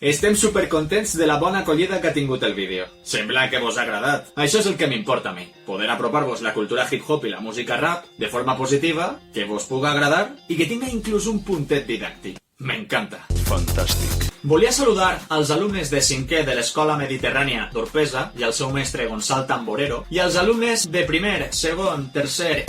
Estem supercontents de la bona acollida que ha tingut el vídeo. Sembla que vos ha agradat. Això és el que m'importa a mi. Poder apropar-vos la cultura hip-hop i la música rap de forma positiva, que vos puga agradar i que tinga inclús un puntet didàctic. M'encanta. Fantàstic. Volia saludar als alumnes de 5è de l'Escola Mediterrània d'Orpesa i al seu mestre Gonçal Tamborero i als alumnes de primer, segon, tercer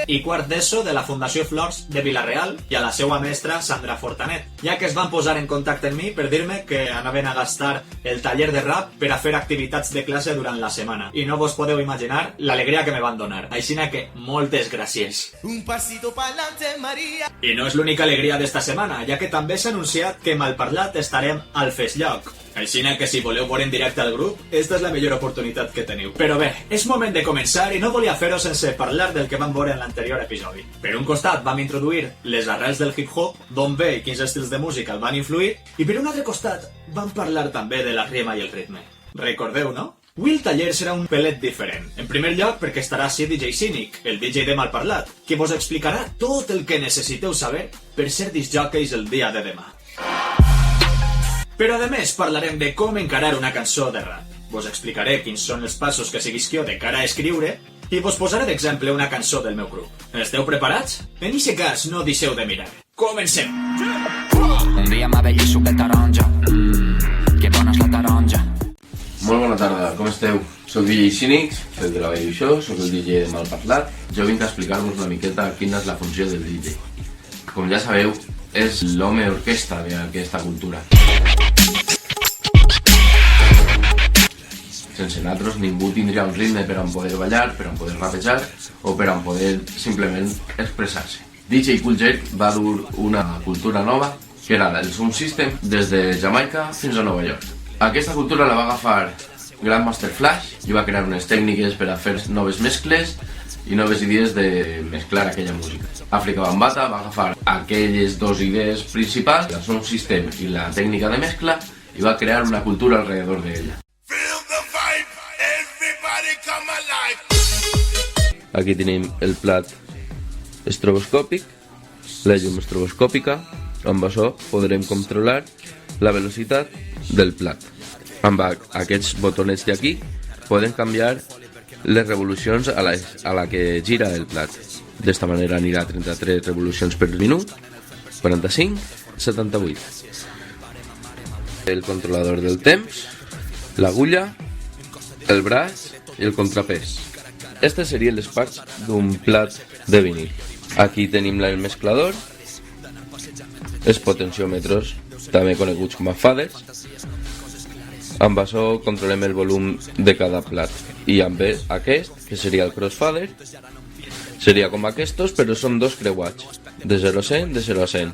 i quart d'ESO de la Fundació Flors de Vila-real i a la seva mestra Sandra Fortanet, ja que es van posar en contacte amb mi per dir-me que anaven a gastar el taller de rap per a fer activitats de classe durant la setmana. I no vos podeu imaginar l'alegria que me van donar. Aixina que moltes gràcies. Un pasito pa'lante, María. I no és l'única alegria d'esta setmana, ja que també s'ha anunciat que Malparlat estarem al Festlloc. Aixina que si voleu veure en directe al grup, esta és la millor oportunitat que teniu. Però bé, és moment de començar i no volia fer-ho sense parlar del que vam veure en l'anterior episodi. Per un costat vam introduir les arrels del hip-hop, d'on ve i quins estils de música el van influir, i per un altre costat vam parlar també de la rima i el ritme. Recordeu, no? Avui el taller serà un pelet diferent. En primer lloc perquè estarà així DJ Cynic, el DJ de Malparlat, que vos explicarà tot el que necessiteu saber per ser discjòqueis el dia de demà. Però a més parlarem de com encarar una cançó de rap. Vos explicaré quins són els passos que seguisquió de cara a escriure i vos posaré d'exemple una cançó del meu grup. Esteu preparats? En aquest cas no deixeu de mirar. Comencem! Un dia m'avelli suc de taronja. Que bona és la taronja. Molt bona tarda, com esteu? Soc DJ Cynic, el de la Vall d'Uixó, soc el DJ de Malparlat. Jo vinc a explicar-vos una miqueta quina és la funció del DJ. Com ja sabeu, és l'home orquestra d'aquesta cultura. Sense nosaltres ningú tindria un ritme per a poder ballar, per a poder rapejar o per a poder simplement expressar-se. DJ Kool Herc va dur una cultura nova, que era el sound system, des de Jamaica fins a Nova York. Aquesta cultura la va agafar Grandmaster Flash i va crear unes tècniques per a fer noves mescles i noves idees de mesclar aquella música. Afrika Bambaataa va agafar aquelles dues idees principals, el sound system i la tècnica de mescla, i va crear una cultura alrededor d'ella. Aquí tenim el plat estroboscòpic, la llum estroboscòpica. Amb això podrem controlar la velocitat del plat. Amb aquests botonets d'aquí podem canviar les revolucions a la que gira el plat. D'esta manera anirà a 33 revolucions per minut, 45, 78. El controlador del temps, l'agulla, el braç i el contrapès. Aquestes serien les parts d'un plat de vinil. Aquí tenim el mesclador, els potenciòmetres, també coneguts com a faders. Amb això controlem el volum de cada plat. I amb aquest, que seria el crossfader, seria com aquests, però són dos creuats, de 0 a 100, de 0 a 100.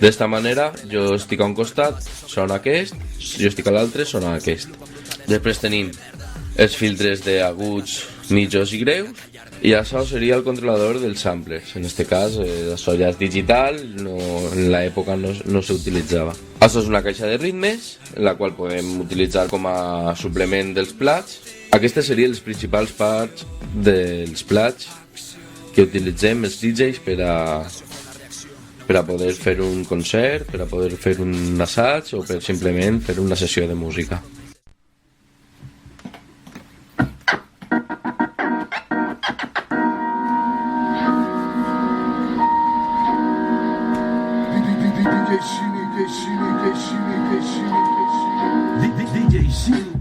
D'esta manera, jo estic a un costat, sona aquest, jo estic a l'altre, sona aquest. Després tenim els filtres d'aguts, mitjos i greus, i això seria el controlador dels samplers. En aquest cas, això ja és digital, en l'època no s'utilitzava. Això és una caixa de ritmes, la qual podem utilitzar com a suplement dels plats. Aquestes serien les principals parts dels plats que utilitzem els DJs per a poder fer un concert, per a poder fer un assaig o per simplement fer una sessió de música. DJ Cynic.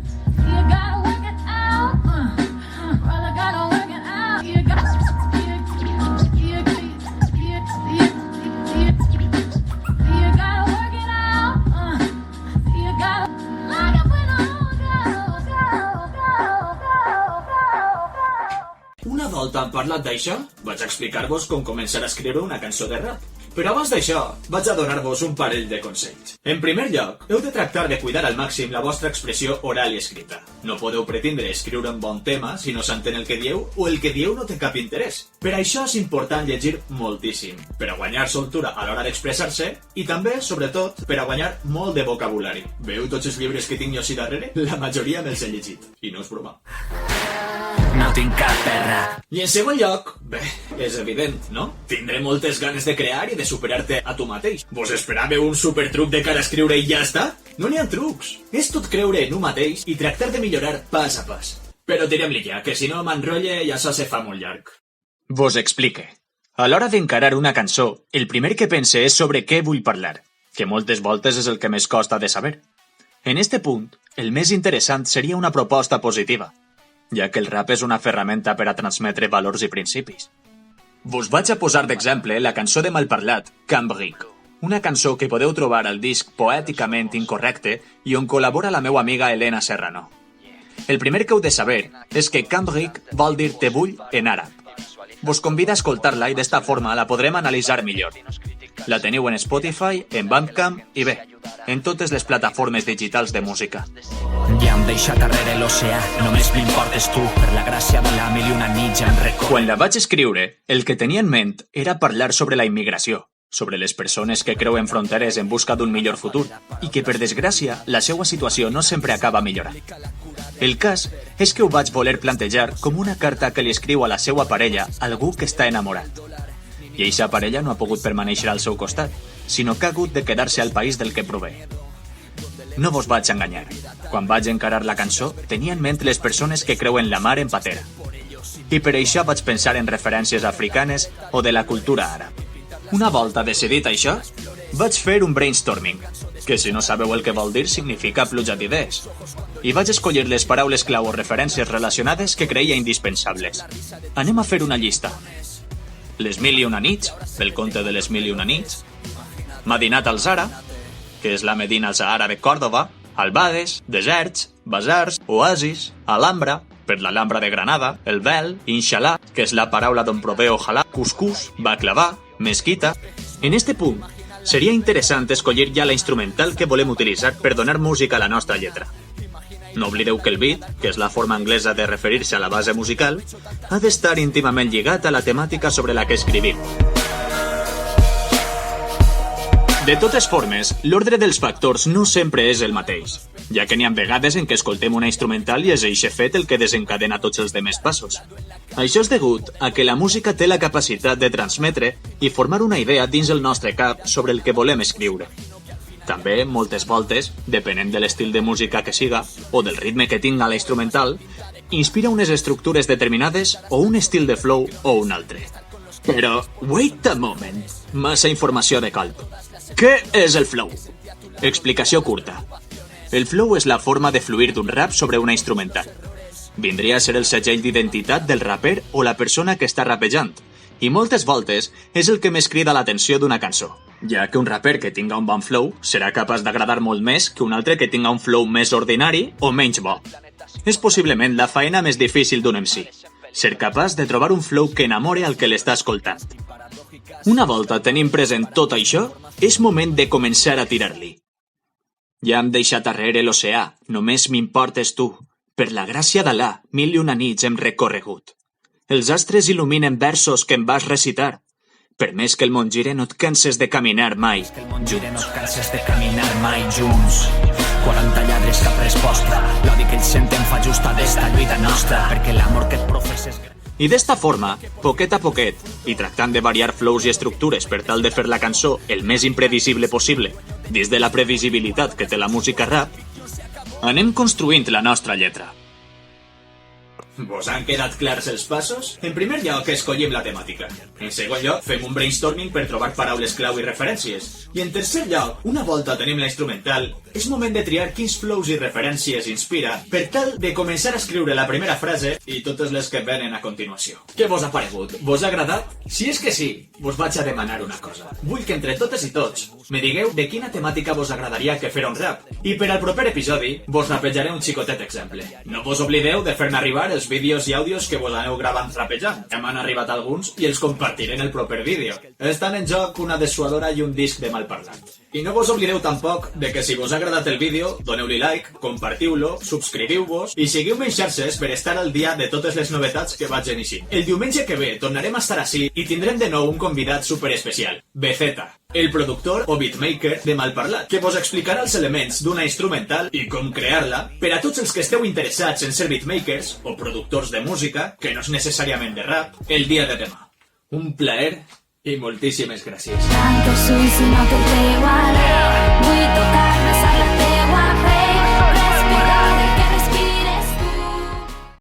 Una volta hem parlat d'això, vaig explicar-vos com començar a escriure una cançó de rap. Però abans d'això, vaig a donar-vos un parell de consells. En primer lloc, heu de tractar de cuidar al màxim la vostra expressió oral i escrita. No podeu pretendre escriure un bon tema si no s'entén el que dieu o el que dieu no té cap interès. Per això és important llegir moltíssim, per a guanyar soltura a l'hora d'expressar-se i també, sobretot, per a guanyar molt de vocabulari. Veieu tots els llibres que tinc jo així darrere? La majoria me'ls he llegit, i no és broma. No tinc cap perra. I en segon lloc, bé, és evident, no? Tindré moltes ganes de crear i de superar-te a tu mateix. Vos esperàveu un supertruc de cara a escriure i ja està? No n'hi ha trucs. És tot creure en un mateix i tractar de millorar pas a pas. Però tirem-li ja, que si no m'enrotlle i això se fa molt llarg. Vos explique. A l'hora d'encarar una cançó, el primer que pense és sobre què vull parlar, que moltes voltes és el que més costa de saber. En este punt, el més interessant seria una proposta positiva, ja que el rap és una ferramenta per a transmetre valors i principis. Vos vaig a posar d'exemple la cançó de Malparlat, Cambric, una cançó que podeu trobar al disc Poèticament Incorrecte i on col·labora la meva amiga Elena Serrano. El primer que heu de saber és que Cambric vol dir te vull en àrab. Vos convido a escoltar-la i d'esta forma la podrem analitzar millor. La teniu en Spotify, en Bandcamp i bé, en totes les plataformes digitals de música. Ja hem deixat darrere l'oceà, només m'importes tu, per la gràcia de la mil i una nit ja em recordo. Quan la vaig escriure, el que tenia en ment era parlar sobre la immigració, sobre les persones que creuen fronteres en busca d'un millor futur i que, per desgràcia, la seva situació no sempre acaba millorant. El cas és que ho vaig voler plantejar com una carta que li escriu a la seva parella algú que està enamorat. I eixa parella no ha pogut permanèixer al seu costat, sinó que ha hagut de quedar-se al país del que prové. No vos vaig enganyar. Quan vaig encarar la cançó, tenia en ment les persones que creuen la mar en patera. I per això vaig pensar en referències africanes o de la cultura àrab. Una volta decidit això, vaig fer un brainstorming, que si no sabeu el que vol dir significa pluja d'idees. I vaig escollir les paraules clau o referències relacionades que creia indispensables. Anem a fer una llista. Les mil i una nits, del conte de les mil i una nits, Medinat al Zara, que és la Medina Zahara de Còrdova, albades, deserts, basars, oasis, alhambra, per l'Alhambra de Granada, el vel, inshallah, que és la paraula d'on prové ojalà, cuscús, baklava, mesquita. En este punt, seria interessant escollir ja la instrumental que volem utilitzar per donar música a la nostra lletra. No oblideu que el beat, que és la forma anglesa de referir-se a la base musical, ha d'estar íntimament lligat a la temàtica sobre la que escrivim. De totes formes, l'ordre dels factors no sempre és el mateix, ja que n'hi ha vegades en què escoltem una instrumental i és eixe fet el que desencadena tots els demés passos. Això és degut a que la música té la capacitat de transmetre i formar una idea dins el nostre cap sobre el que volem escriure. També, moltes voltes, depenent de l'estil de música que siga o del ritme que tinga la instrumental, inspira unes estructures determinades o un estil de flow o un altre. Però, wait a moment, massa informació de colp. Què és el flow? Explicació curta. El flow és la forma de fluir d'un rap sobre una instrumental. Vindria a ser el segell d'identitat del raper o la persona que està rapejant, i moltes voltes és el que més crida l'atenció d'una cançó, ja que un raper que tinga un bon flow serà capaç d'agradar molt més que un altre que tinga un flow més ordinari o menys bo. És possiblement la feina més difícil d'un MC, ser capaç de trobar un flow que enamore al que l'està escoltant. Una volta tenim present tot això, és moment de començar a tirar-li. Ja hem deixat darrere l'oceà, només m'importes tu. Per la gràcia d'Alà, mil i una nits hem recorregut. Els astres il·luminen versos que em vas recitar. Per més que el món gire, no et canses de caminar mai. No et canses de caminar mai junts. 40 lladres cap resposta. L'odi que ells senten fa justa d'esta lluita nostra, perquè l'amor que et professes... I d'esta forma, poquet a poquet, i tractant de variar flows i estructures per tal de fer la cançó el més impredicible possible, dins de la previsibilitat que té la música rap, anem construint la nostra lletra. Vos han quedat clars els passos? En primer lloc, escollim la temàtica. En segon lloc, fem un brainstorming per trobar paraules clau i referències. I en tercer lloc, una volta tenim la instrumental, és moment de triar quins flows i referències inspira per tal de començar a escriure la primera frase i totes les que venen a continuació. Què vos ha paregut? Vos ha agradat? Si és que sí, vos vaig a demanar una cosa. Vull que entre totes i tots me digueu de quina temàtica vos agradaria que fera un rap. I per al proper episodi vos rapejaré un xicotet exemple. No vos oblideu de fer-me arribar els vídeos i àudios que vos aneu gravant rapejant. Ja m'han arribat alguns i els compartiré en el proper vídeo. Estan en joc una dessuadora i un disc de Malparlat. I no vos oblideu tampoc de que si vos ha agradat el vídeo, doneu-li like, compartiu-lo, subscriviu-vos i seguiu-me en xarxes per estar al dia de totes les novetats que vaig iniciant. El diumenge que ve tornarem a estar així i tindrem de nou un convidat superespecial, BZ, el productor o beatmaker de Malparlat, que vos explicarà els elements d'una instrumental i com crear-la per a tots els que esteu interessats en ser beatmakers o productors de música, que no és necessàriament de rap, el dia de demà. Un plaer i moltíssimes gràcies. Tanto soy si no te veo a